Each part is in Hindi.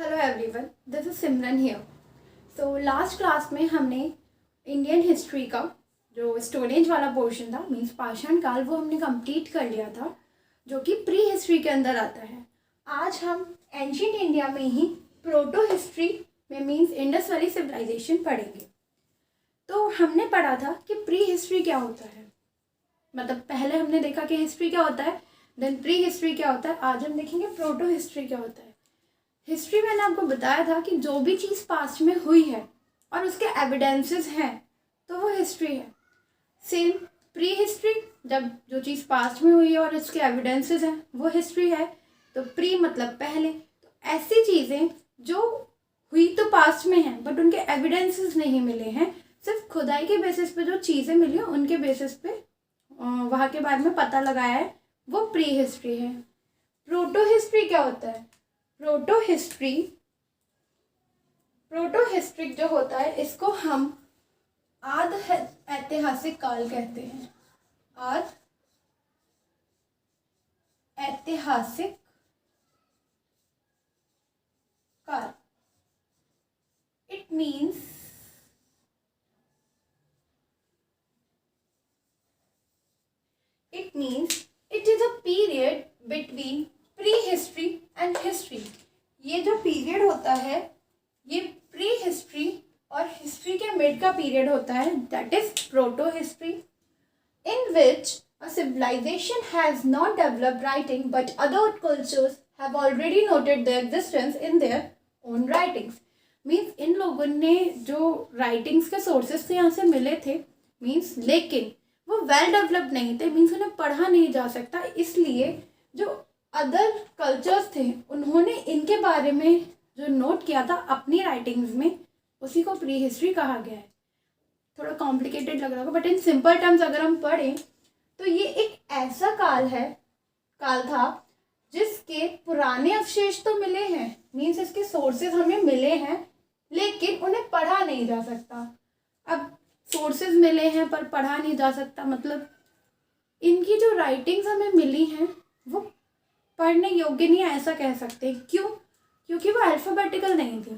Hello everyone, this is Simran here. So last class में हमने इंडियन हिस्ट्री का जो स्टोन एज वाला पोर्शन था, मीन्स पाषाण काल, वो हमने कंप्लीट कर लिया था, जो कि प्री हिस्ट्री के अंदर आता है। आज हम एंशिएंट इंडिया में ही प्रोटो हिस्ट्री में मीन्स इंडस वैली सिविलाइजेशन पढ़ेंगे। तो हमने पढ़ा था कि प्री हिस्ट्री क्या होता है, मतलब पहले हमने देखा कि हिस्ट्री क्या होता है, देन प्री हिस्ट्री क्या होता है। आज हम देखेंगे प्रोटो हिस्ट्री क्या होता है। हिस्ट्री मैंने आपको बताया था कि जो भी चीज़ पास्ट में हुई है और उसके एविडेंसेस हैं तो वो हिस्ट्री है। सेम प्री हिस्ट्री, जब जो चीज़ पास्ट में हुई है और उसके एविडेंसेस हैं वो हिस्ट्री है। तो प्री मतलब पहले, तो ऐसी चीज़ें जो हुई तो पास्ट में हैं बट उनके एविडेंसेस नहीं मिले हैं, सिर्फ खुदाई के बेसिस पे जो चीज़ें मिली हैं उनके बेसिस पे वहाँ के बारे में पता लगाया है, वो प्री हिस्ट्री है। प्रोटो हिस्ट्री क्या होता है? प्रोटो हिस्ट्रिक जो होता है इसको हम आद ऐतिहासिक काल कहते हैं। आद ऐतिहासिक काल। It means it is a period between prehistory and history. ये जो पीरियड होता है ये प्री हिस्ट्री और हिस्ट्री के मिड का पीरियड होता है, that is proto history, in which a civilisation has not developed writing but other cultures have already noted their existence in their own writings. Means इन लोगों ने जो राइटिंग्स के सोर्सेस थे यहाँ से मिले थे, मीन्स लेकिन वो वेल डेवलप्ड नहीं थे, मीन्स उन्हें पढ़ा नहीं जा सकता, इसलिए जो अदर कल्चर्स थे उन्होंने इनके बारे में जो नोट किया था अपनी राइटिंग्स में, उसी को प्री हिस्ट्री कहा गया है। थोड़ा कॉम्प्लिकेटेड लग रहा होगा बट इन सिंपल टर्म्स अगर हम पढ़ें तो ये एक ऐसा काल था जिसके पुराने अवशेष तो मिले हैं, मीन्स इसके सोर्सेज हमें मिले हैं लेकिन उन्हें पढ़ा नहीं जा सकता। अब सोर्सेज मिले हैं पर पढ़ा नहीं जा सकता, मतलब इनकी जो राइटिंग्स हमें मिली हैं वो पढ़ने योग्य नहीं है, ऐसा कह सकते हैं। क्यों? क्योंकि वो अल्फ़ाबेटिकल नहीं थी।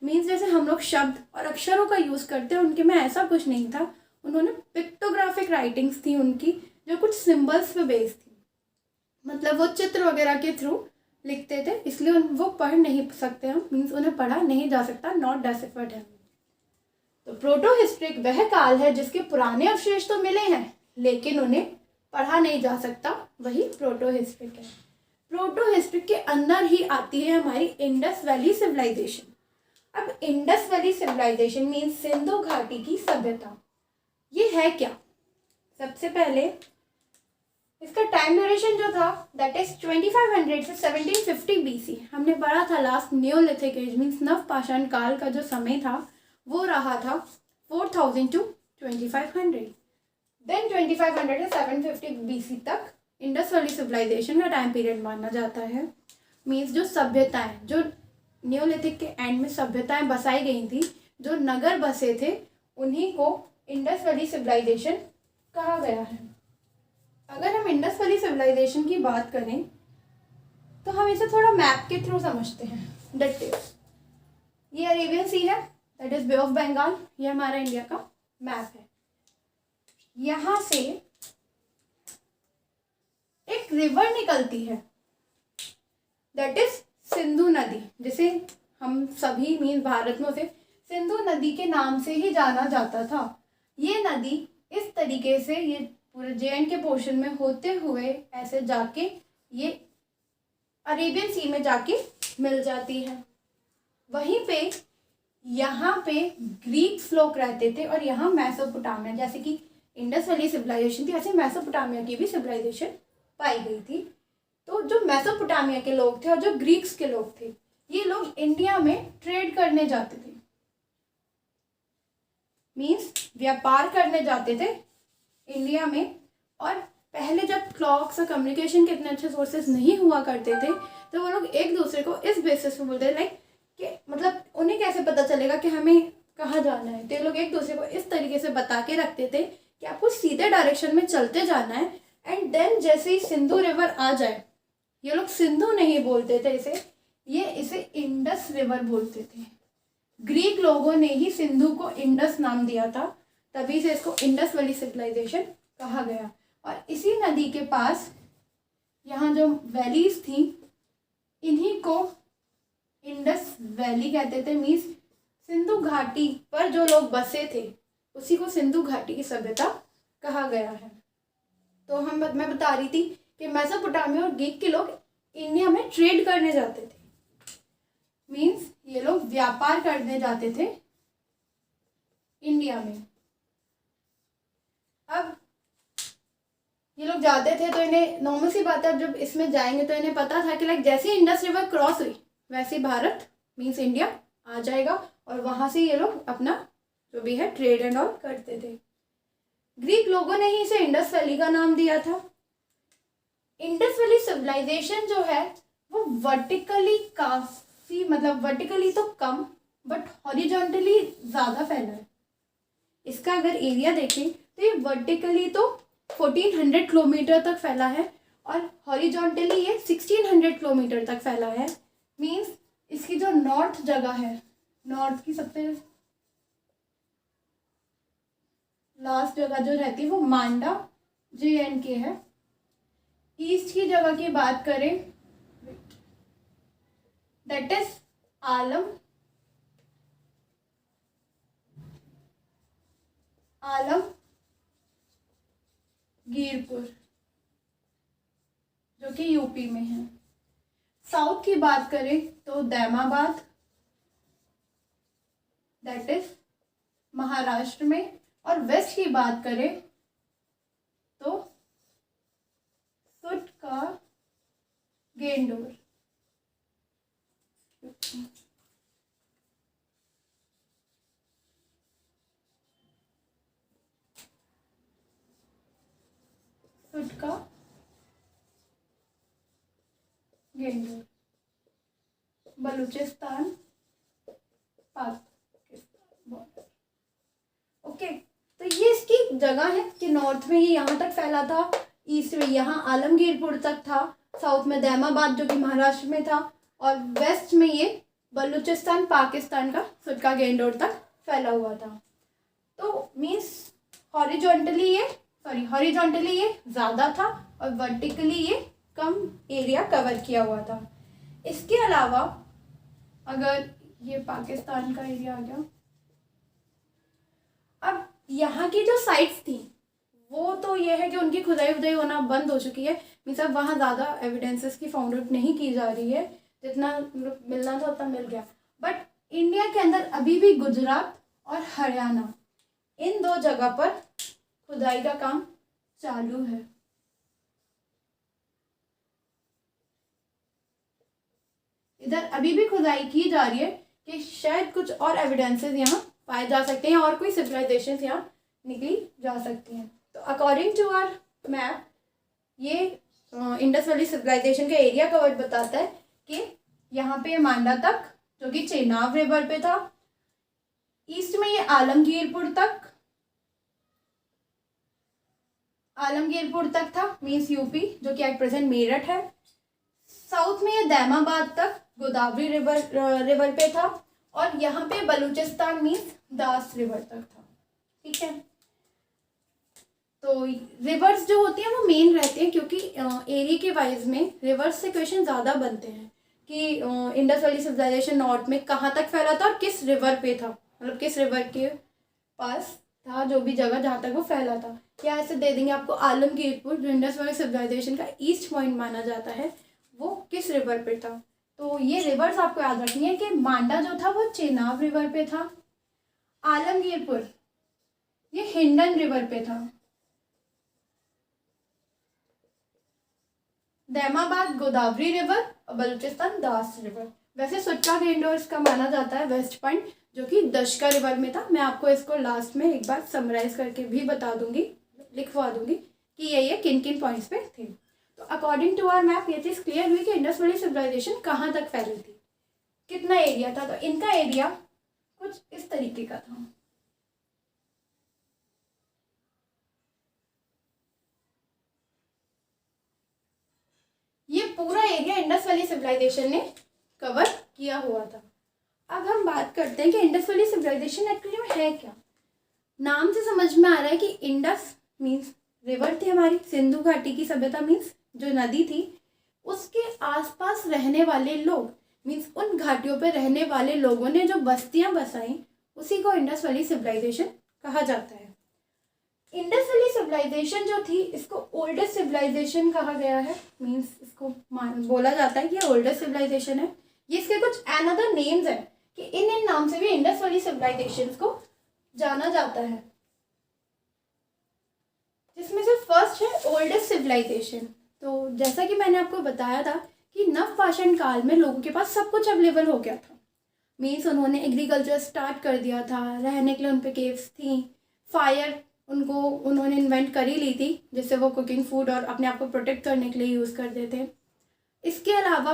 मीन्स जैसे हम लोग शब्द और अक्षरों का यूज़ करते हैं, उनके में ऐसा कुछ नहीं था। उन्होंने पिक्टोग्राफिक राइटिंग्स थी उनकी, जो कुछ सिंबल्स पे बेस्ड थी, मतलब वो चित्र वगैरह के थ्रू लिखते थे, इसलिए वो पढ़ नहीं सकते हम, मीन्स उन्हें पढ़ा नहीं जा सकता, नॉट डेसिफर्ड है। तो प्रोटो हिस्ट्रिक वह काल है जिसके पुराने अवशेष तो मिले हैं लेकिन उन्हें पढ़ा नहीं जा सकता, वही प्रोटो हिस्ट्रिक है। प्रोटो हिस्ट्रिक के अंदर ही आती है हमारी इंडस वैली सिविलाइजेशन। अब Indus valley civilisation means Sindhu घाटी की सभ्यता। ये है क्या? सबसे पहले इसका टाइम ड्यूरेशन जो था दैट इज 2500 से 1750 BC। हमने पढ़ा था लास्ट, न्योलिथिक एज मीन्स नव पाषाण काल का जो समय था वो रहा था 4000 to 2500। देन 2500 से 750 BC तक इंडस वैली सिविलाइजेशन का टाइम पीरियड माना जाता है। मीन्स जो सभ्यताएं, जो न्योलिथिक के एंड में सभ्यताएं बसाई गई थी, जो नगर बसे थे, उन्हीं को इंडस वैली सिविलाइजेशन कहा गया है। अगर हम इंडस वैली सिविलाइजेशन की बात करें तो हम इसे थोड़ा मैप के थ्रू समझते हैं। डिटेल्स, ये अरेबियन सी है, that is bay of Bengal, ये हमारा इंडिया का मैप है। यहाँ से एक रिवर निकलती है दैट इज सिंधु नदी, जिसे हम सभी मीन भारत में उसे सिंधु नदी के नाम से ही जाना जाता था। ये नदी इस तरीके से ये पूरे JN के पोर्शन में होते हुए ऐसे जाके ये अरेबियन सी में जाके मिल जाती है। वहीं पे यहाँ पे ग्रीक्स लोग रहते थे और यहाँ मैसोपोटामिया, जैसे कि इंडस वैली सिविलाइजेशन थी ऐसे मैसोपोटामिया की भी सिविलाइजेशन पाई गई थी। तो जो मैसोपोटामिया के लोग थे और जो ग्रीक्स के लोग थे, ये लोग इंडिया में ट्रेड करने जाते थे, मीन्स व्यापार करने जाते थे इंडिया में। और पहले जब क्लॉक्स और कम्युनिकेशन के इतने अच्छे सोर्सेज नहीं हुआ करते थे तो वो लोग एक दूसरे को इस बेसिस पे बोलते थे लाइक कि मतलब उन्हें कैसे पता चलेगा कि हमें कहाँ जाना है, तो ये लोग एक दूसरे को इस तरीके से बता के रखते थे कि आपको सीधे डायरेक्शन में चलते जाना है। एंड देन जैसे ही सिंधु रिवर आ जाए, ये लोग सिंधु नहीं बोलते थे इसे, ये इसे इंडस इंडस रिवर बोलते थे। ग्रीक लोगों ने ही सिंधु को इंडस नाम दिया था, तभी से इसको इंडस वैली सिविलाइजेशन कहा गया। और इसी नदी के पास यहाँ जो वैलीज थी, इन्हीं को इंडस वैली कहते थे। मीन्स सिंधु घाटी पर जो लोग बसे थे उसी को सिंधु घाटी की सभ्यता कहा गया है। तो मैं बता रही थी कि मेसोपोटामिया और ग्रीक के लोग इंडिया में ट्रेड करने जाते थे। मीन्स ये लोग व्यापार करने जाते थे इंडिया में। अब ये लोग जाते थे तो इन्हें नॉर्मल सी बात है, अब जब इसमें जाएंगे तो इन्हें पता था कि लाइक जैसे इंडस रिवर क्रॉस हुई वैसे भारत मीन्स इंडिया आ जाएगा, और वहां से ये लोग अपना जो भी है ट्रेड एंड ऑल करते थे। ग्रीक लोगों ने ही इसे इंडस वैली का नाम दिया था। इंडस वैली सिविलाइजेशन जो है वो वर्टिकली काफी, मतलब वर्टिकली तो कम बट हॉरिजॉन्टली ज़्यादा फैला है। इसका अगर एरिया देखें तो ये वर्टिकली तो 1400 किलोमीटर तक फैला है और हॉरिजॉन्टली ये 1600 किलोमीटर तक फैला है। मीन्स इसकी जो नॉर्थ जगह है, नॉर्थ की सबसे लास्ट जगह जो रहती है वो मांडा JNK है। ईस्ट की जगह की बात करें दैट इज आलमगीरपुर जो कि यूपी में है। साउथ की बात करें तो दैमाबाद दैट इज महाराष्ट्र में, और वेस्ट की बात करें तो सुटका गेंडोर। सुटका गेंडोर बलूचिस्तान पाकिस्तान बॉर्डर। ओके, तो ये इसकी जगह है कि नॉर्थ में ये यहाँ तक फैला था, ईस्ट में यहाँ आलमगीरपुर तक था, साउथ में दैमाबाद जो कि महाराष्ट्र में था, और वेस्ट में ये बलूचिस्तान पाकिस्तान का सुटका गेंडोर तक फैला हुआ था। तो मीन्स हॉरिजॉन्टली ये ज़्यादा था और वर्टिकली ये कम एरिया कवर किया हुआ था। इसके अलावा अगर ये पाकिस्तान का एरिया आ गया, अब यहाँ की जो साइट्स थी वो तो ये है कि उनकी खुदाई वुदाई होना बंद हो चुकी है। मीन्स अब वहाँ ज़्यादा एविडेंसेस की फाउंड आउट नहीं की जा रही है, जितना मिलना था उतना मिल गया। बट इंडिया के अंदर अभी भी गुजरात और हरियाणा इन दो जगह पर खुदाई का काम चालू है। इधर अभी भी खुदाई की जा रही है कि शायद कुछ और एविडेंसेस यहाँ पाए जा सकते हैं और कोई सिविलाइजेशन यहाँ निकली जा सकती हैं। तो अकॉर्डिंग टू आवर मैप ये इंडस वैली सिविलाइजेशन का एरिया कवर बताता है कि यहाँ पे मांडा तक जो कि चेनाब रिवर पे था, ईस्ट में ये आलमगीरपुर तक था मीन्स यूपी जो कि एट प्रेजेंट मेरठ है। साउथ में ये दैमाबाद तक गोदावरी रिवर पे था, और यहाँ पे बलूचिस्तान मीन्स दास रिवर तक था। ठीक है, तो रिवर्स जो होती हैं वो मेन रहते हैं क्योंकि एरिया के वाइज में रिवर्स से क्वेश्चन ज़्यादा बनते हैं कि इंडस वैली सिविलाइजेशन नॉर्थ में कहाँ तक फैला था और किस रिवर पे था, मतलब किस रिवर के पास था जो भी जगह जहाँ तक वो फैला था। या ऐसे दे देंगे आपको आलमगीरपुर जो इंडस वैली सिविलाइजेशन का ईस्ट पॉइंट माना जाता है वो किस रिवर पे था। तो ये रिवर्स आपको याद रखनी है कि मांडा जो था वो चेनाब रिवर पे था, आलमगीरपुर ये हिंडन रिवर पे था, दैमाबाद गोदावरी रिवर और बलूचिस्तान दास रिवर। वैसे सुटका गेंडोर इसका माना जाता है वेस्ट पॉइंट जो कि दशका रिवर में था। मैं आपको इसको लास्ट में एक बार समराइज करके भी बता दूंगी, लिखवा दूंगी कि ये किन किन पॉइंट्स पे थे। तो अकॉर्डिंग टू आवर मैप ये चीज़ क्लियर हुई कि इंडस वैली सिविलाइजेशन कहाँ तक फैली थी, कितना एरिया था। तो इनका एरिया कुछ इस तरीके का था। ये पूरा एरिया इंडस वैली सिविलाइजेशन ने कवर किया हुआ था। अब हम बात करते हैं कि इंडस वैली सिविलाइजेशन एक्चुअली में है क्या। नाम से समझ में आ रहा है कि इंडस मीन्स रिवर थी हमारी, सिंधु घाटी की सभ्यता मीन्स जो नदी थी, उसके आसपास रहने वाले लोग मीन्स उन घाटियों पर रहने वाले लोगों ने जो बस्तियां बसाई उसी को इंडस वैली सिविलाइजेशन कहा जाता है। इंडस वैली सिविलाइजेशन जो थी इसको ओल्डेस्ट सिविलाइजेशन कहा गया है, मीन्स इसको बोला जाता है कि ओल्डेस्ट सिविलाइजेशन है। ये इसके कुछ अनदर नेम्स है कि इन नाम से भी इंडस वैली सिविलाइजेशन को जाना जाता है, जिसमें से फर्स्ट है ओल्डेस्ट सिविलाइजेशन। तो जैसा कि मैंने आपको बताया था कि नवपाषाण काल में लोगों के पास सब कुछ अवेलेबल हो गया था, मीन्स उन्होंने एग्रीकल्चर स्टार्ट कर दिया था, रहने के लिए उन पे केव्स थी, फायर उन्होंने इन्वेंट कर ही ली थी जिससे वो कुकिंग फूड और अपने आप को प्रोटेक्ट करने के लिए यूज़ करते थे। इसके अलावा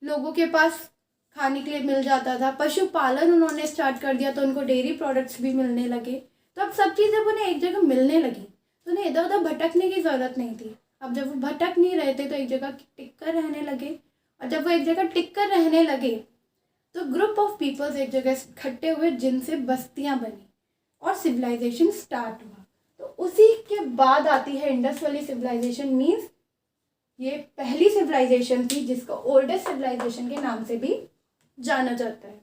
लोगों के पास खाने के लिए मिल जाता था, पशुपालन उन्होंने स्टार्ट कर दिया तो उनको डेयरी प्रोडक्ट्स भी मिलने लगे। तो अब सब चीज़ें उन्हें एक जगह मिलने लगी तो उन्हें इधर उधर भटकने की ज़रूरत नहीं थी। अब जब वो भटक नहीं रहे थे तो एक जगह टिक कर रहने लगे, और जब वो एक जगह टिक कर रहने लगे तो ग्रुप ऑफ पीपल्स एक जगह इकट्ठे हुए जिनसे बस्तियाँ बनी और सिविलाइजेशन स्टार्ट हुआ। तो उसी के बाद आती है इंडस वैली सिविलाइजेशन, मीन्स ये पहली सिविलाइजेशन थी जिसको ओल्डेस्ट सिविलाइजेशन के नाम से भी जाना जाता है।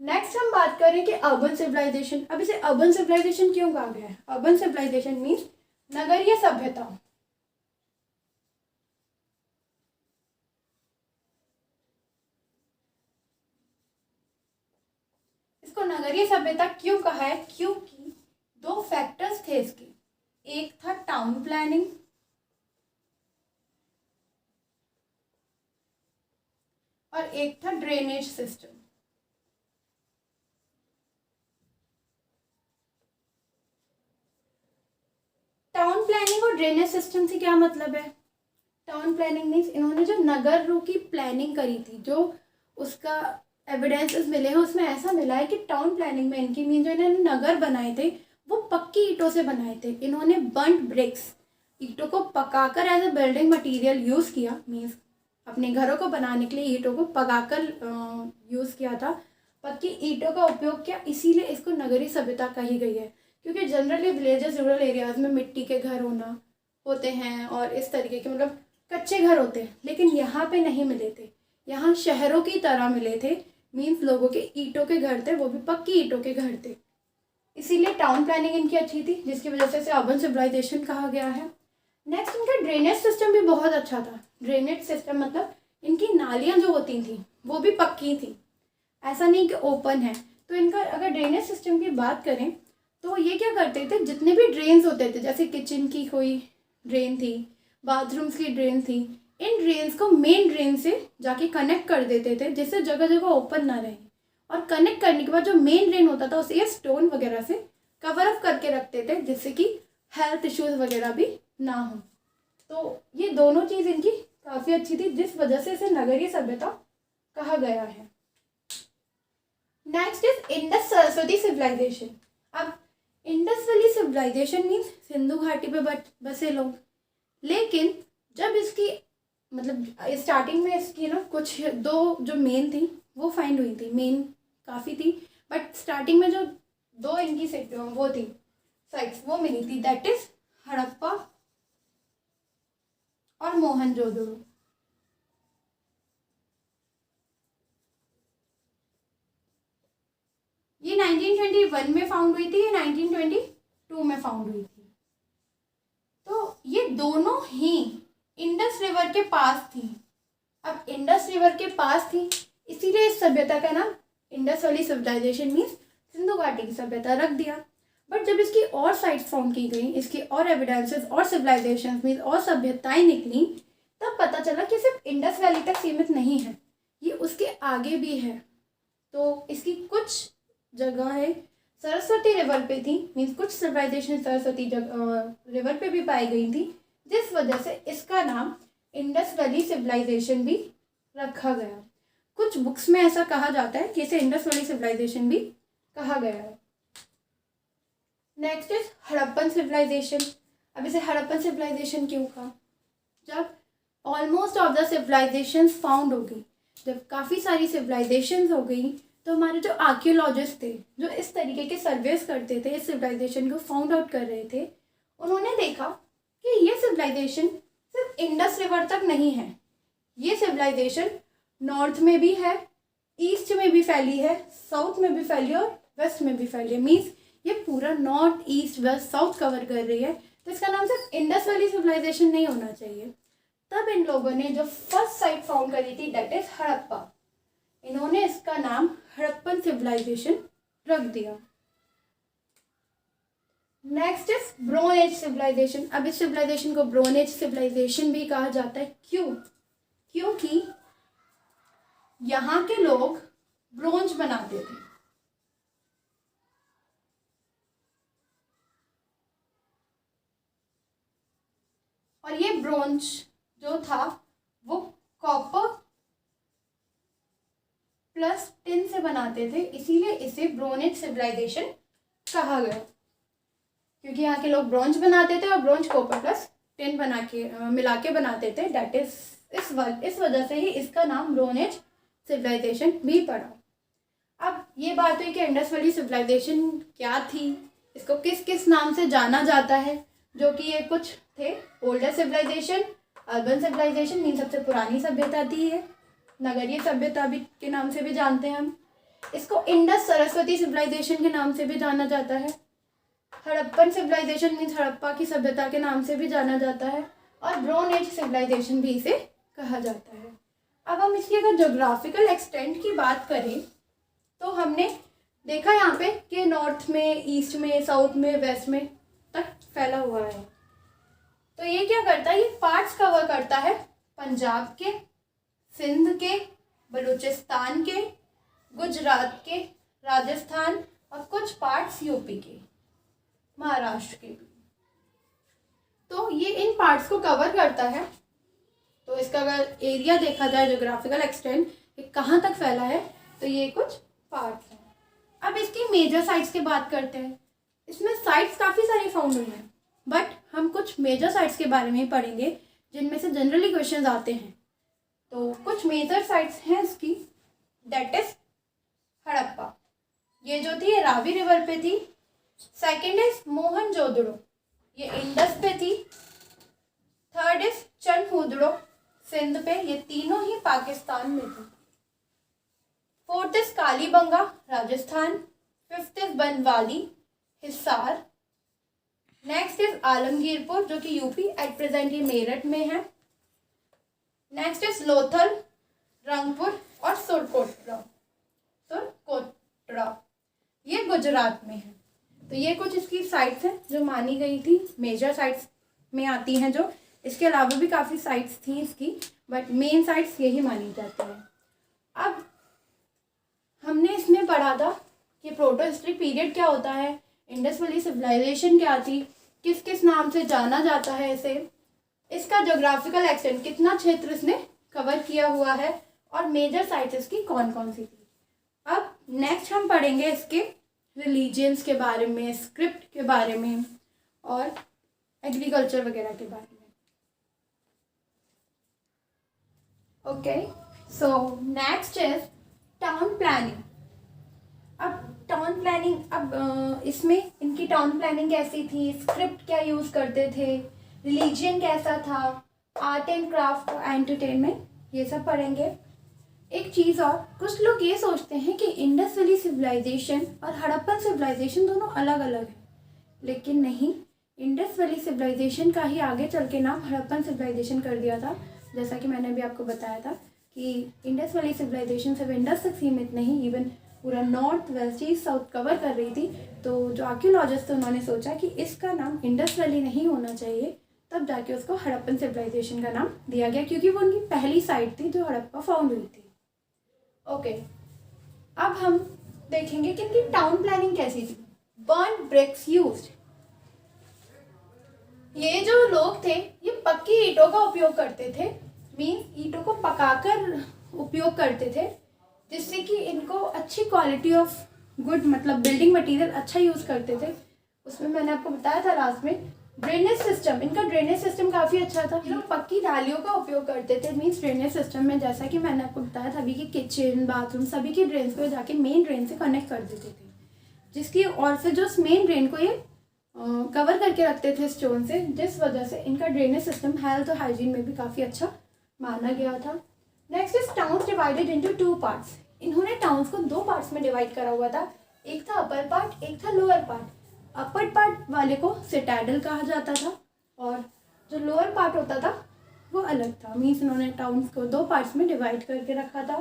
नेक्स्ट हम बात करें कि अर्बन सिविलाइजेशन। अब इसे अर्बन सिविलाइजेशन क्यों कहा गया है? अर्बन सिविलाइजेशन मीन्स नगरीय सभ्यता। इसको नगरीय सभ्यता क्यों कहा है? क्योंकि दो फैक्टर्स थे इसके, एक था टाउन प्लानिंग और एक था ड्रेनेज सिस्टम। टाउन प्लानिंग और ड्रेनेज सिस्टम से क्या मतलब है? टाउन प्लानिंग मीन्स इन्होंने जो नगरों की प्लानिंग करी थी, जो उसका एविडेंसेस मिले हैं उसमें ऐसा मिला है कि टाउन प्लानिंग में इनकी मीन जो इन्होंने नगर बनाए थे वो पक्की ईंटों से बनाए थे। इन्होंने बर्न्ट ब्रिक्स, ईंटों को पकाकर as a building material use किया, मीन्स अपने घरों को बनाने के लिए ईंटों को पकाकर यूज़ किया था, पक्की ईंटों का उपयोग किया, इसीलिए इसको नगरीय सभ्यता कही गई है। क्योंकि जनरली विलेजेस रूरल एरियाज में मिट्टी के घर होते हैं और इस तरीके के मतलब कच्चे घर होते हैं, लेकिन यहाँ पे नहीं मिले थे, यहाँ शहरों की तरह मिले थे, मीन्स लोगों के ईंटों के घर थे, वो भी पक्की ईंटों के घर थे। इसीलिए टाउन प्लानिंग इनकी अच्छी थी जिसकी वजह से इसे अर्बन सिविलाइजेशन कहा गया है। नेक्स्ट इनका ड्रेनेज सिस्टम भी बहुत अच्छा था। ड्रेनेज सिस्टम मतलब इनकी नालियाँ जो होती थी वो भी पक्की थी, ऐसा नहीं कि ओपन है। तो इनका अगर ड्रेनेज सिस्टम की बात करें तो ये क्या करते थे, जितने भी ड्रेन्स होते थे, जैसे किचन की कोई ड्रेन थी, बाथरूम्स की ड्रेन थी, इन ड्रेन्स को मेन ड्रेन से जाके कनेक्ट कर देते थे जिससे जगह जगह ओपन ना रहे, और कनेक्ट करने के बाद जो मेन ड्रेन होता था उसे ये स्टोन वगैरह से कवर अप करके रखते थे जिससे कि हेल्थ इश्यूज वगैरह भी ना हो। तो ये दोनों चीज़ इनकी काफ़ी अच्छी थी जिस वजह से इसे नगरीय सभ्यता कहा गया है। Next is Indus Saraswati civilisation. अब Indus valley civilisation means Sindhu घाटी पे बसे लोग, लेकिन जब इसकी मतलब स्टार्टिंग में इसकी ना कुछ दो जो मेन थी वो फाइंड हुई थी, मेन काफ़ी थी बट स्टार्टिंग में जो दो इनकी वो थी साइट्स वो मिली थी, दैट इज हड़प्पा और मोहनजोदड़ो। ये 1921 में फाउंड हुई थी, ये 1922 में फाउंड हुई थी। तो ये दोनों ही इंडस रिवर के पास थी। अब इंडस रिवर के पास थी इसीलिए इस सभ्यता का नाम Indus valley civilisation means Sindhu घाटी की सभ्यता रख दिया। बट जब इसकी और साइट्स फाउंड की गई, इसकी और एविडेंसेस और सिविलाइजेशन मीन्स और सभ्यताएं निकली, तब पता चला कि सिर्फ इंडस वैली तक सीमित नहीं है, ये उसके आगे भी है। तो इसकी कुछ जगह है सरस्वती रिवर पे थी, मीन्स कुछ सिविलाइजेशन सरस्वती रिवर पे भी पाई गई थी, जिस वजह से इसका नाम इंडस वैली सिविलाइजेशन भी रखा गया। कुछ बुक्स में ऐसा कहा जाता है कि इसे इंडस वैली सिविलाइजेशन भी कहा गया है। Next is Harappan civilisation. अब इसे हड़प्पन सिविलाइजेशन क्यों कहा? जब almost of the civilisations found हो गई, जब काफ़ी सारी सिविलाइजेशन हो गई तो हमारे जो आर्कियोलॉजिस्ट थे, जो इस तरीके के सर्वेस करते थे, इस सिविलाइजेशन को फाउंड आउट कर रहे थे, उन्होंने देखा कि ये सिविलाइजेशन सिर्फ इंडस रिवर तक नहीं है, ये सिविलाइजेशन नॉर्थ में भी है, ईस्ट में भी फैली है, साउथ में भी फैली है और वेस्ट में भी फैली है। मीन्स ये पूरा north east west south cover कर रही है। तो इसका नाम सिर्फ इंडस वैली सिविलाइजेशन नहीं होना चाहिए। तब इन लोगों ने जो फर्स्ट साइट फाउंड करी थी दैट इज हड़प्पा, इन्होंने इसका नाम हड़प्पन सिविलाइजेशन रख दिया। Next is bronze age civilisation. अब इस सिविलाइजेशन को ब्रोंज एज सिविलाइजेशन भी कहा जाता है। क्यों? क्योंकि यहाँ के लोग ब्रोंज बनाते थे। और ये ब्रोंज जो था वो कॉपर प्लस टिन से बनाते थे, इसीलिए इसे ब्रोंज एज सिविलाइजेशन कहा गया, क्योंकि यहाँ के लोग ब्रोंज बनाते थे और ब्रोंज कॉपर प्लस टिन बना के मिला के बनाते थे। दैट इज इस वजह से ही इसका नाम ब्रोंज एज सिविलाइजेशन भी पड़ा। अब ये बात हुई कि इंडस वैली सिविलाइजेशन क्या थी, इसको किस किस नाम से जाना जाता है, जो कि ये कुछ थे older civilisation, urban civilisation mean सबसे पुरानी सभ्यता थी है, नगरीय सभ्यता भी के नाम से भी जानते हैं हम। इसको इंडस सरस्वती सिविलाइजेशन के नाम से भी जाना जाता है। हड़प्पन सिविलाइजेशन मीन्स हड़प्पा की सभ्यता के नाम से भी जाना जाता है, और ब्रोंज एज सिविलाइजेशन भी इसे कहा जाता है। अब हम इसकी अगर जोग्राफिकल एक्सटेंट की बात करें तो हमने देखा यहाँ पे कि नॉर्थ में, ईस्ट में, साउथ में, वेस्ट में तक फैला हुआ है। तो ये क्या करता है, ये पार्ट्स कवर करता है पंजाब के, सिंध के, बलूचिस्तान के, गुजरात के, राजस्थान और कुछ पार्ट्स यूपी के, महाराष्ट्र के भी। तो ये इन पार्ट्स को कवर करता है। तो इसका अगर एरिया देखा जाए, जोग्राफिकल एक्सटेंट कहाँ तक फैला है, तो ये कुछ पार्ट्स हैं। अब इसकी मेजर साइट्स की बात करते हैं। इसमें साइट्स काफ़ी सारी फाउंड हुई हैं, बट हम कुछ मेजर साइट्स के बारे में पढ़ेंगे जिनमें से जनरली क्वेश्चन आते हैं। तो कुछ मेजर साइट्स हैं इसकी, दैट इज हड़प्पा, ये जो थी ये रावी रिवर पे थी। सेकेंड इज मोहनजोदड़ो, ये इंडस पे थी। थर्ड इज चनहुदड़ो, सिंध पे, ये तीनों ही पाकिस्तान में थे। Fourth is Kalibanga, Rajasthan. Fifth is Banawali, Hisar. Next is Alamgirpur जो कि यूपी, एट प्रेजेंट ये मेरठ में है। नेक्स्ट इज लोथल, रंगपुर और सुरकोटरा, ये गुजरात में है। तो ये कुछ इसकी साइट्स हैं जो मानी गई थी, मेजर साइट्स में आती हैं जो। इसके अलावा भी काफ़ी साइट्स थी इसकी, बट मेन साइट्स यही मानी जाती हैं। अब हमने इसमें पढ़ा था कि प्रोटो हिस्ट्रिक पीरियड क्या होता है, इंडस वैली सिविलाइजेशन क्या थी, किस किस नाम से जाना जाता है इसे, इसका जोग्राफिकल एक्सटेंट कितना क्षेत्र इसने कवर किया हुआ है, और मेजर साइट्स इसकी कौन कौन सी थी। अब नेक्स्ट हम पढ़ेंगे इसके रिलीजियंस के बारे में, स्क्रिप्ट के बारे में और एग्रीकल्चर वगैरह के बारे में। Okay, so next is town planning. अब टाउन प्लानिंग, अब इसमें इनकी टाउन प्लानिंग कैसी थी, स्क्रिप्ट क्या यूज़ करते थे, रिलीजियन कैसा था, आर्ट एंड क्राफ्ट, एंटरटेनमेंट, ये सब पढ़ेंगे। एक चीज़ और, कुछ लोग ये सोचते हैं कि इंडस वैली सिविलाइजेशन और हड़प्पन सिविलाइजेशन दोनों अलग अलग हैं, लेकिन नहीं। इंडस वैली सिविलाइजेशन का ही आगे चल के नाम हड़प्पन सिविलाइजेशन कर दिया था। जैसा कि मैंने अभी आपको बताया था कि इंडस वैली सिविलाइजेशन सिर्फ इंडस तक सीमित नहीं, इवन पूरा north west east south cover कर रही थी। तो जो आर्कियोलॉजिस्ट थे उन्होंने सोचा कि इसका नाम इंडस वैली नहीं होना चाहिए, तब जाके उसको हड़प्पन सिविलाइजेशन का नाम दिया गया, क्योंकि वो उनकी पहली साइट थी जो हड़प्पा फाउंड हुई थी। ओके, अब हम देखेंगे कि इनकी टाउन प्लानिंग कैसी थी। बर्न ब्रिक्स यूज्ड, ये जो लोग थे ये पक्की ईंटों का उपयोग करते थे, मीन्स ईंटों को पकाकर उपयोग करते थे, जिससे कि इनको अच्छी क्वालिटी ऑफ गुड, मतलब बिल्डिंग मटेरियल अच्छा यूज़ करते थे। उसमें मैंने आपको बताया था लास्ट में ड्रेनेज सिस्टम, इनका ड्रेनेज सिस्टम काफ़ी अच्छा था। ये लोग पक्की नालियों का उपयोग करते थे। मीन्स ड्रेनेज सिस्टम में जैसा कि मैंने आपको बताया सभी के किचन बाथरूम सभी की ड्रेन को जाके मेन ड्रेन से कनेक्ट कर देते थे, जिसकी और फिर जो मेन ड्रेन को ये कवर करके रखते थे स्टोन से, जिस वजह से इनका ड्रेनेज सिस्टम हेल्थ और हाइजीन में भी काफ़ी अच्छा माना गया था। Next is towns divided into 2 parts. इन्होंने टाउन्स को 2 पार्ट्स में डिवाइड करा हुआ था, एक था अपर पार्ट, एक था लोअर पार्ट। अपर पार्ट वाले को सिटाडेल कहा जाता था और जो लोअर पार्ट होता था वो अलग था। मीन्स इन्होंने टाउन्स को 2 पार्ट्स में डिवाइड करके रखा था।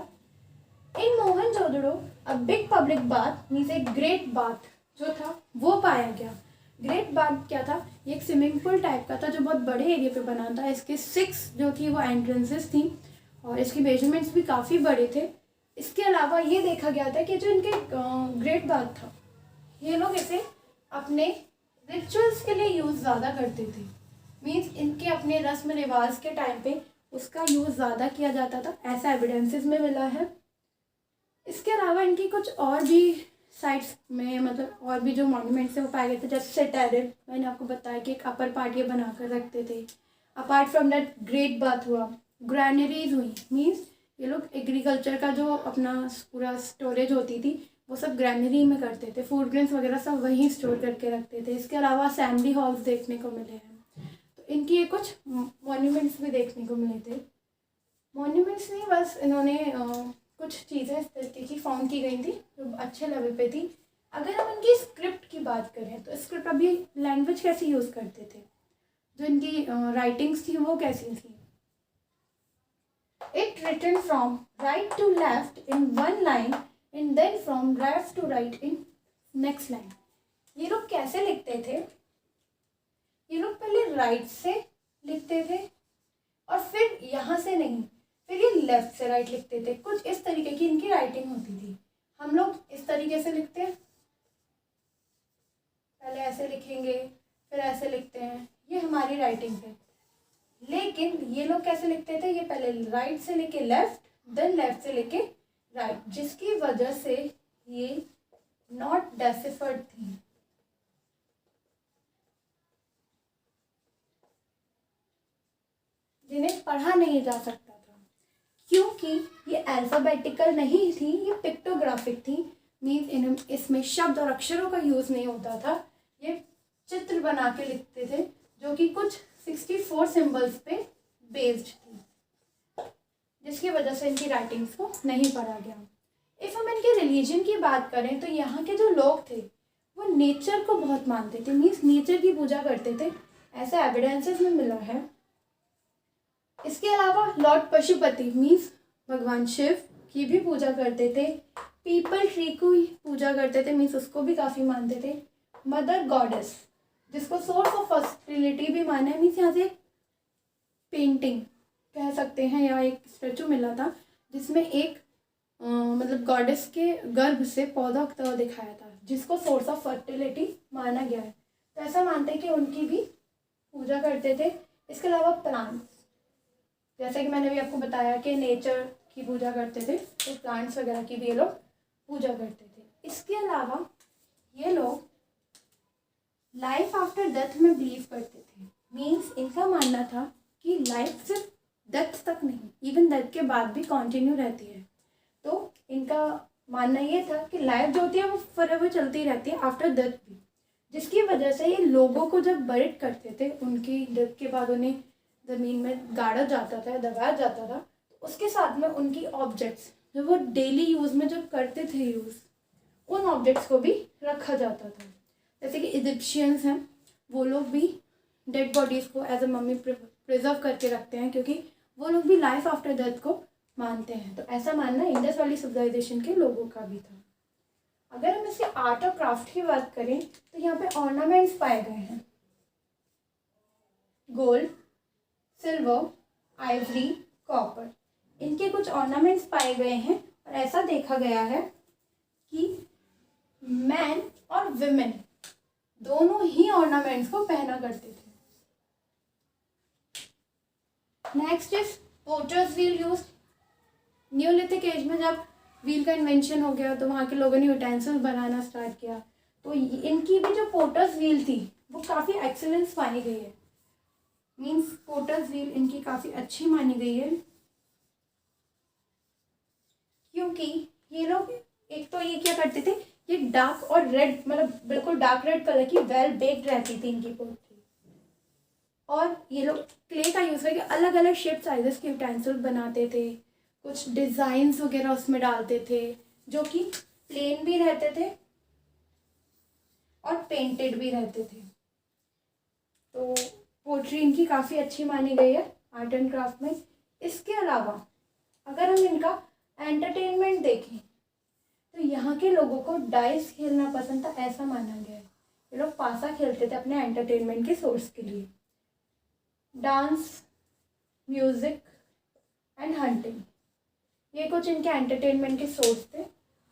In Mohenjodaro a big public bath means एक ग्रेट बाथ जो था वो पाया गया। ग्रेट बाथ क्या था? ये एक स्विमिंग पूल टाइप का था जो बहुत बड़े एरिया पे बना था। इसके 6 जो थी वो एंट्रेंसेस थी और इसके मेजरमेंट्स भी काफ़ी बड़े थे। इसके अलावा ये देखा गया था कि जो इनके ग्रेट बाथ था ये लोग इसे अपने रिचुअल्स के लिए यूज़ ज़्यादा करते थे। मीन्स इनके अपने रस्म रिवाज के टाइम पे उसका यूज़ ज़्यादा किया जाता था, ऐसा एविडेंसेस में मिला है। इसके अलावा इनकी कुछ और भी साइट्स में मतलब और भी जो मॉन्यूमेंट्स हैं वो पाए गए थे, जैसे सिटाडेल मैंने आपको बताया कि एक अपर पार्ट ये बना कर रखते थे। Apart from that great bath हुआ, ग्रैनरीज हुई। मीन्स ये लोग एग्रीकल्चर का जो अपना पूरा स्टोरेज होती थी वो सब ग्रैनरी में करते थे, फूड ग्रेन्स वगैरह सब वहीं स्टोर करके रखते थे। इसके अलावा असेंबली हॉल्स देखने को मिले हैं। तो इनकी ये कुछ मॉन्यूमेंट्स भी देखने को मिले थे। मॉन्यूमेंट्स नहीं, बस इन्होंने कुछ चीज़ें इस तरीके की फाउंड की गई थी जो अच्छे लेवल पे थी। अगर हम इनकी स्क्रिप्ट की बात करें तो स्क्रिप्ट अभी लैंग्वेज कैसे यूज़ करते थे, जो इनकी राइटिंग्स थी वो कैसी थी। It written from right to left in one line and then from left to right in next line. ये लोग कैसे लिखते थे? ये लोग पहले राइट से लिखते थे और फिर यहाँ से नहीं, फिर ये लेफ्ट से राइट लिखते थे। कुछ इस तरीके की इनकी राइटिंग होती थी। हम लोग इस तरीके से लिखते हैं, पहले ऐसे लिखेंगे फिर ऐसे लिखते हैं, ये हमारी राइटिंग है। लेकिन ये लोग कैसे लिखते थे? ये पहले राइट से लेके लेफ्ट, देन लेफ्ट से लेके राइट, जिसकी वजह से ये नॉट डेसिफर्ड थी। जिन्हें पढ़ा नहीं जा सकता था, क्योंकि ये अल्फ़ाबेटिकल नहीं थी, ये पिक्टोग्राफिक थी। मीन्स इसमें शब्द और अक्षरों का यूज़ नहीं होता था, ये चित्र बना के लिखते थे जो कि कुछ 64 सिंबल्स पे बेस्ड थी, जिसकी वजह से इनकी राइटिंग्स को नहीं पढ़ा गया। इफ़ हम इनके रिलीजन की बात करें तो यहाँ के जो लोग थे वो नेचर को बहुत मानते थे। मीन्स नेचर की पूजा करते थे, ऐसा एविडेंसेस में मिला है। इसके अलावा लॉर्ड पशुपति मीन्स भगवान शिव की भी पूजा करते थे। पीपल ट्री को पूजा करते थे, मीन्स उसको भी काफ़ी मानते थे। मदर गॉडेस जिसको सोर्स ऑफ फर्टिलिटी भी माना है। मीन्स यहाँ से पेंटिंग कह सकते हैं या एक स्टेचू मिला था जिसमें एक मतलब गॉडेस के गर्भ से पौधा उगता हुआ दिखाया था, जिसको सोर्स ऑफ फर्टिलिटी माना गया है। तो ऐसा मानते हैं कि उनकी भी पूजा करते थे। इसके अलावा प्लांट्स, जैसे कि मैंने भी आपको बताया कि नेचर की पूजा करते थे, तो प्लांट्स वगैरह की भी ये लोग पूजा करते थे। इसके अलावा ये लोग लाइफ आफ्टर डेथ में बिलीव करते थे। मीन्स इनका मानना था कि लाइफ सिर्फ डेथ तक नहीं, इवन डेथ के बाद भी कंटिन्यू रहती है। तो इनका मानना ये था कि लाइफ जो होती है वो फॉरएवर चलती रहती है आफ्टर डेथ भी, जिसकी वजह से ये लोगों को जब बरिड करते थे, उनकी डेथ के बाद उन्हें ज़मीन में गाड़ा जाता था, दबाया जाता था, तो उसके साथ में उनकी ऑब्जेक्ट्स जो वो डेली यूज़ में जब करते थे यूज़, उन ऑब्जेक्ट्स को भी रखा जाता था। जैसे कि इजिप्शियंस हैं, वो लोग भी डेड बॉडीज़ को एज अ मम्मी प्रिजर्व करके रखते हैं, क्योंकि वो लोग भी लाइफ आफ्टर डेथ को मानते हैं। तो ऐसा मानना इंडस वैली सिविलाइजेशन के लोगों का भी था। अगर हम इसके आर्ट और क्राफ्ट की बात करें तो यहाँ पे ऑर्नामेंट्स पाए गए हैं। गोल्ड, सिल्वर, आइवरी, कॉपर, इनके कुछ ऑर्नामेंट्स पाए गए हैं। और ऐसा देखा गया है कि मैन और विमेन दोनों ही ऑर्नामेंट्स को पहना करते थे। Next is potters wheel use. Neolithic age में जब व्हील का इन्वेंशन हो गया तो वहाँ के लोगों ने यूटेंसिल्स बनाना स्टार्ट किया। तो इनकी भी जो पोटर्स व्हील थी वो काफ़ी एक्सेलेंस मानी गई है। मीन्स पोटर्स व्हील इनकी काफ़ी अच्छी मानी गई है, क्योंकि ये लोग एक तो ये क्या करते थे, ये डार्क और रेड, मतलब बिल्कुल डार्क रेड कलर की वेल बेक्ड रहती थी इनकी पोट्री। और ये लोग क्ले का यूज़ करके अलग अलग शेप साइजेस के यूटेंसिल्स बनाते थे, कुछ डिज़ाइंस वगैरह उसमें डालते थे जो कि प्लेन भी रहते थे और पेंटेड भी रहते थे। तो पोट्री इनकी काफ़ी अच्छी मानी गई है आर्ट एंड क्राफ्ट में। इसके अलावा अगर हम इनका एंटरटेनमेंट देखें तो यहाँ के लोगों को डाइस खेलना पसंद था, ऐसा माना गया है। ये लोग पासा खेलते थे अपने एंटरटेनमेंट के सोर्स के लिए। डांस, म्यूज़िक एंड हंटिंग, ये कुछ इनके एंटरटेनमेंट के सोर्स थे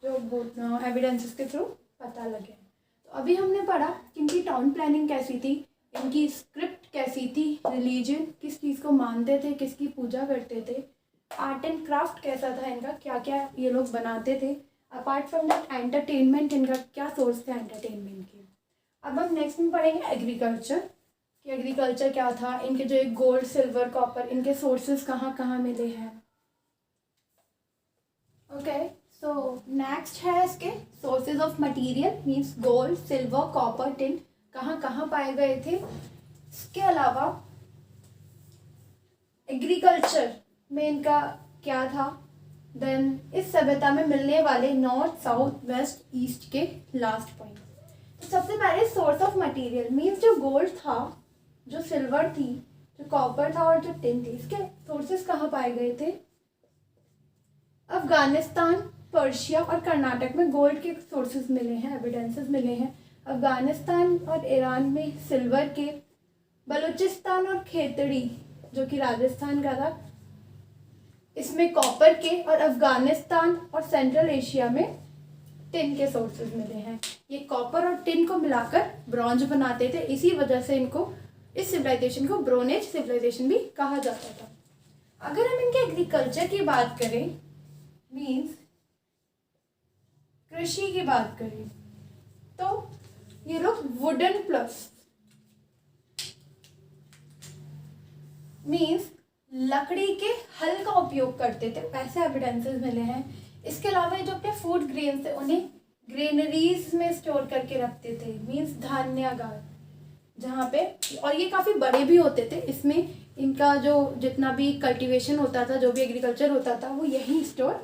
जो बहुत एविडेंसेस के थ्रू पता लगे। तो अभी हमने पढ़ा कि इनकी टाउन प्लानिंग कैसी थी, इनकी स्क्रिप्ट कैसी थी, रिलीजन किस चीज़ को मानते थे, किसकी पूजा करते थे, आर्ट एंड क्राफ्ट कैसा था इनका, क्या क्या ये लोग बनाते थे, अपार्ट फ्रॉम दैट एंटरटेनमेंट इनका क्या सोर्स थे एंटरटेनमेंट के। अब हम नेक्स्ट में पढ़ेंगे एग्रीकल्चर, कि एग्रीकल्चर क्या था, इनके जो गोल्ड, सिल्वर, कॉपर, इनके सोर्सेज कहाँ कहाँ मिले हैं। ओके, सो नेक्स्ट है इसके sources of material, means gold, silver, copper, tin कहाँ कहाँ पाए गए थे। इसके अलावा एग्रीकल्चर में इनका क्या था, देन इस सभ्यता में मिलने वाले नॉर्थ, साउथ, वेस्ट, ईस्ट के लास्ट पॉइंट। तो सबसे पहले सोर्स ऑफ मटेरियल मींस जो गोल्ड था, जो सिल्वर थी, जो कॉपर था और जो टिन थी, इसके सोर्सेज कहाँ पाए गए थे। अफगानिस्तान, पर्शिया और कर्नाटक में गोल्ड के सोर्सेज मिले हैं, एविडेंसेस मिले हैं। अफगानिस्तान और ईरान में सिल्वर के, बलूचिस्तान और खेतड़ी जो कि राजस्थान का था, इसमें कॉपर के, और अफगानिस्तान और सेंट्रल एशिया में टिन के सोर्सेज मिले हैं। ये कॉपर और टिन को मिलाकर ब्रॉन्ज बनाते थे, इसी वजह से इनको, इस सिविलाइजेशन को ब्रोन एज सिविलाइजेशन भी कहा जाता था। अगर हम इनके एग्रीकल्चर की बात करें, मीन्स कृषि की बात करें, तो ये लोग वुडन प्लस मीन्स लकड़ी के हल का उपयोग करते थे, ऐसे एविडेंसेस मिले हैं। इसके अलावा जो अपने फूड ग्रेन्स थे उन्हें ग्रेनरीज में स्टोर करके रखते थे, मीन्स धान्यागार, जहाँ पे, और ये काफ़ी बड़े भी होते थे। इसमें इनका जो जितना भी कल्टीवेशन होता था, जो भी एग्रीकल्चर होता था, वो यहीं स्टोर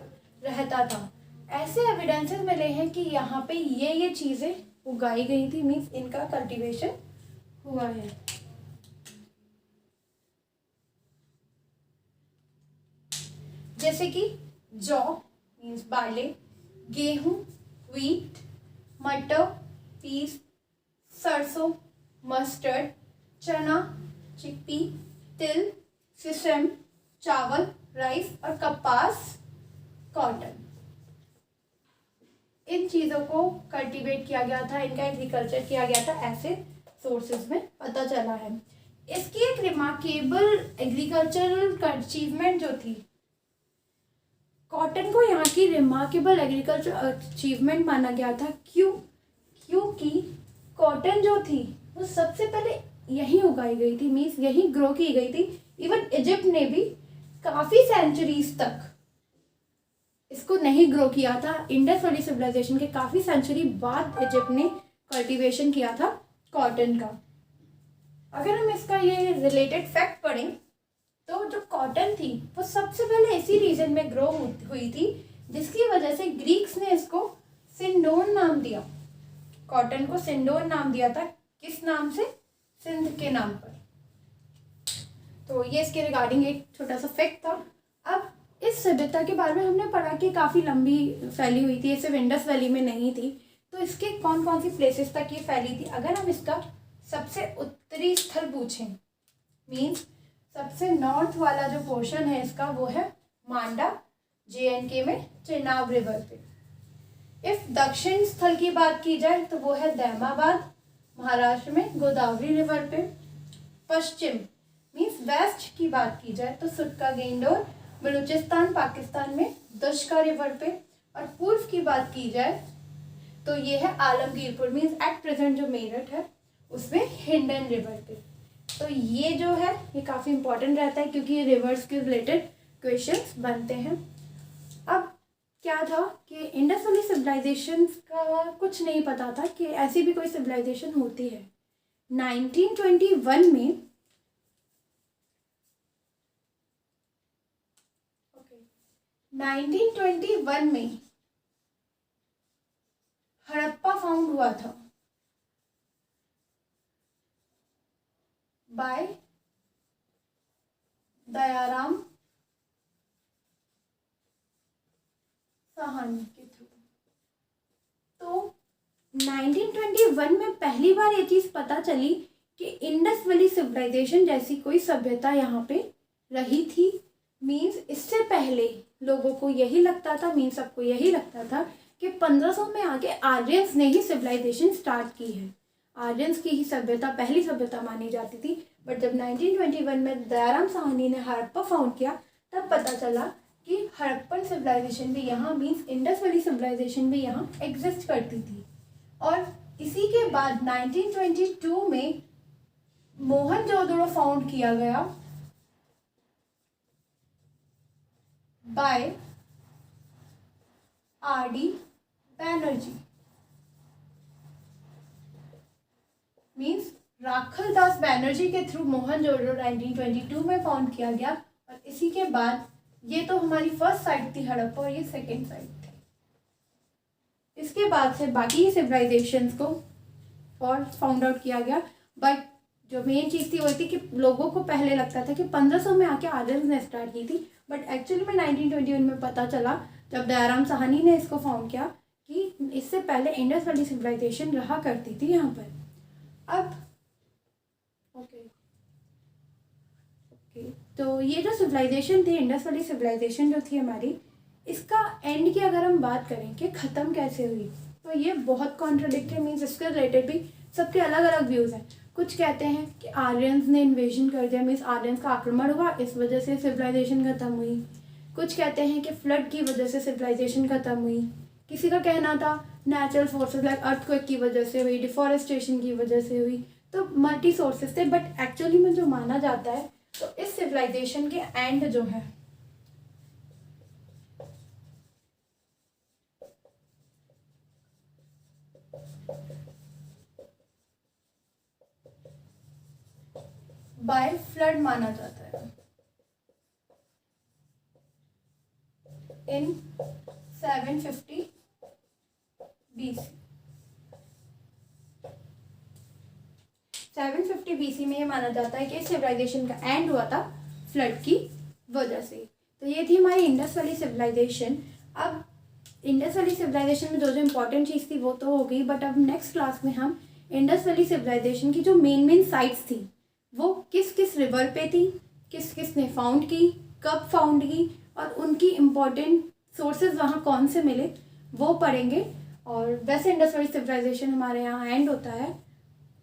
रहता था। ऐसे एविडेंसेस मिले हैं कि यहाँ पे ये चीज़ें उगाई गई थी, मीन्स इनका कल्टीवेशन हुआ है। जैसे कि जौ मीन्स बार्ले, गेहूं, व्हीट, मटर, पीस, सरसों, मस्टर्ड, चना, चिकपी, तिल, सिसम, चावल, राइस और कपास, कॉटन, इन चीज़ों को कल्टीवेट किया गया था, इनका एग्रीकल्चर किया गया था, ऐसे सोर्सेज में पता चला है। इसकी एक रिमार्केबल एग्रीकल्चरल अचीवमेंट जो थी, कॉटन को यहाँ की रिमार्केबल एग्रीकल्चर अचीवमेंट माना गया था। क्योंकि कॉटन जो थी वो सबसे पहले यहीं उगाई गई थी, मीन्स यहीं ग्रो की गई थी। इवन इजिप्ट ने भी काफ़ी सेंचुरीज तक इसको नहीं ग्रो किया था। इंडस वैली सिविलाइजेशन के काफ़ी सेंचुरी बाद इजिप्ट ने कल्टीवेशन किया था कॉटन का। अगर हम इसका ये रिलेटेड फैक्ट पढ़ें तो जो कॉटन थी वो सबसे पहले इसी रीजन में ग्रो हुई थी, जिसकी वजह से ग्रीक्स ने इसको सिंडोन नाम दिया। कॉटन को सिंडोन नाम दिया था, किस नाम से, सिंध के नाम पर। तो ये इसके रिगार्डिंग एक छोटा सा फैक्ट था। अब इस सभ्यता के बारे में हमने पढ़ा कि काफ़ी लंबी फैली हुई थी, ये सिर्फ इंडस वैली में नहीं थी। तो इसके कौन कौन सी प्लेसेस तक ये फैली थी। अगर हम इसका सबसे उत्तरी स्थल पूछें, मीन्स सबसे नॉर्थ वाला जो पोर्शन है इसका, वो है मांडा, JNK में चेनाब रिवर पे। इफ दक्षिण स्थल की बात की जाए तो वो है दैमाबाद, महाराष्ट्र में गोदावरी रिवर पे। पश्चिम मीन्स वेस्ट की बात की जाए तो सुटका गेंडोर, बलूचिस्तान, पाकिस्तान में दुष्का रिवर पे। और पूर्व की बात की जाए तो ये है आलमगीरपुर, मीन्स एट प्रेजेंट जो मेरठ है उसमें हिंडन रिवर पे। तो ये जो है ये काफ़ी इंपॉर्टेंट रहता है क्योंकि ये रिवर्स के रिलेटेड क्वेश्चंस बनते हैं। अब क्या था कि इंडस वैली सिविलाइजेशन का कुछ नहीं पता था कि ऐसी भी कोई सिविलाइजेशन होती है। 1921 में 1921 में हड़प्पा फाउंड हुआ था बाय दयाराम साहनी के थ्रू। तो 1921 में पहली बार ये चीज़ पता चली कि इंडस वैली सिविलाइजेशन जैसी कोई सभ्यता यहाँ पे रही थी। मीन्स इससे पहले लोगों को यही लगता था, मीन्स सबको यही लगता था कि 1500 में आके आर्यंस ने ही सिविलाइजेशन स्टार्ट की है, आर्यंस की ही सभ्यता पहली सभ्यता मानी जाती थी। बट जब 1921 में दयाराम साहनी ने हड़प्पा फाउंड किया तब पता चला कि हड़प्पन सिविलाइजेशन भी यहाँ, मीन्स इंडस वैली सिविलाइजेशन भी यहाँ एग्जिस्ट करती थी। और इसी के बाद 1922 में मोहनजोदड़ो फाउंड किया गया बाय आर.डी. बैनर्जी। मीन्स राखल दास बैनर्जी के थ्रू मोहनजोदड़ो 1922 में फाउंड किया गया। और इसी के बाद ये तो हमारी फर्स्ट साइट थी हड़प्पा और ये सेकेंड साइट थी। इसके बाद से बाकी सिविलाइजेशंस को और फाउंड आउट किया गया। बट जो मेन चीज़ थी वो थी कि लोगों को पहले लगता था कि 1500 में आके आर्यंस ने स्टार्ट की थी। बट एक्चुअली में 1921 में पता चला जब दयाराम साहनी ने इसको फाउंड किया कि इससे पहले इंडस वैली सिविलाइजेशन रहा करती थी यहाँ पर। अब ओके तो ये जो सिविलाइजेशन थी, इंडस वैली सिविलाइजेशन जो थी हमारी, इसका एंड की अगर हम बात करें कि ख़त्म कैसे हुई, तो ये बहुत कॉन्ट्रडिक्टरी, मीन्स इसके रिलेटेड भी सबके अलग अलग व्यूज़ हैं। कुछ कहते हैं कि आर्यंस ने इन्वेजन कर दिया, मीन्स आर्यंस का आक्रमण हुआ, इस वजह से सिविलाइजेशन ख़त्म हुई। कुछ कहते हैं कि फ्लड की वजह से सिविलाइजेशन ख़त्म हुई। किसी का कहना था नेचुरल फोर्सेस लाइक अर्थक्वेक की वजह से हुई, डिफॉरेस्टेशन की वजह से हुई। तो मल्टी सोर्सेस थे। बट एक्चुअली में जो माना जाता है तो इस सिविलाइजेशन के एंड जो है बाय फ्लड माना जाता है इन 750 BC। 750 BC में ये माना जाता है कि सिविलाइजेशन का एंड हुआ था फ्लड की वजह से। तो ये थी हमारी इंडस वैली सिविलाइजेशन। अब इंडस वैली सिविलाइजेशन में जो जो इम्पोर्टेंट चीज़ थी वो तो हो गई। बट अब नेक्स्ट क्लास में हम इंडस वैली सिविलाइजेशन की जो मेन साइट्स थी वो किस किस रिवर पे थी, किस किस ने फाउंड की, कब फाउंड की, और उनकी इम्पोर्टेंट सोर्सेज वहाँ कौन से मिले वो पढ़ेंगे। और वैसे इंडस वैली सिविलाइजेशन हमारे यहाँ एंड होता है।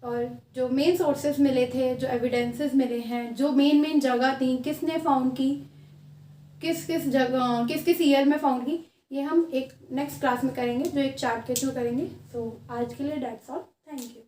और जो मेन सोर्सेज मिले थे, जो एविडेंसेस मिले हैं, जो मेन जगह थी, किसने फाउंड की, किस किस जगह किस किस ईयर में फाउंड की, ये हम एक नेक्स्ट क्लास में करेंगे, जो एक चार्ट के थ्रू करेंगे। तो आज के लिए दैट्स ऑल, थैंक यू।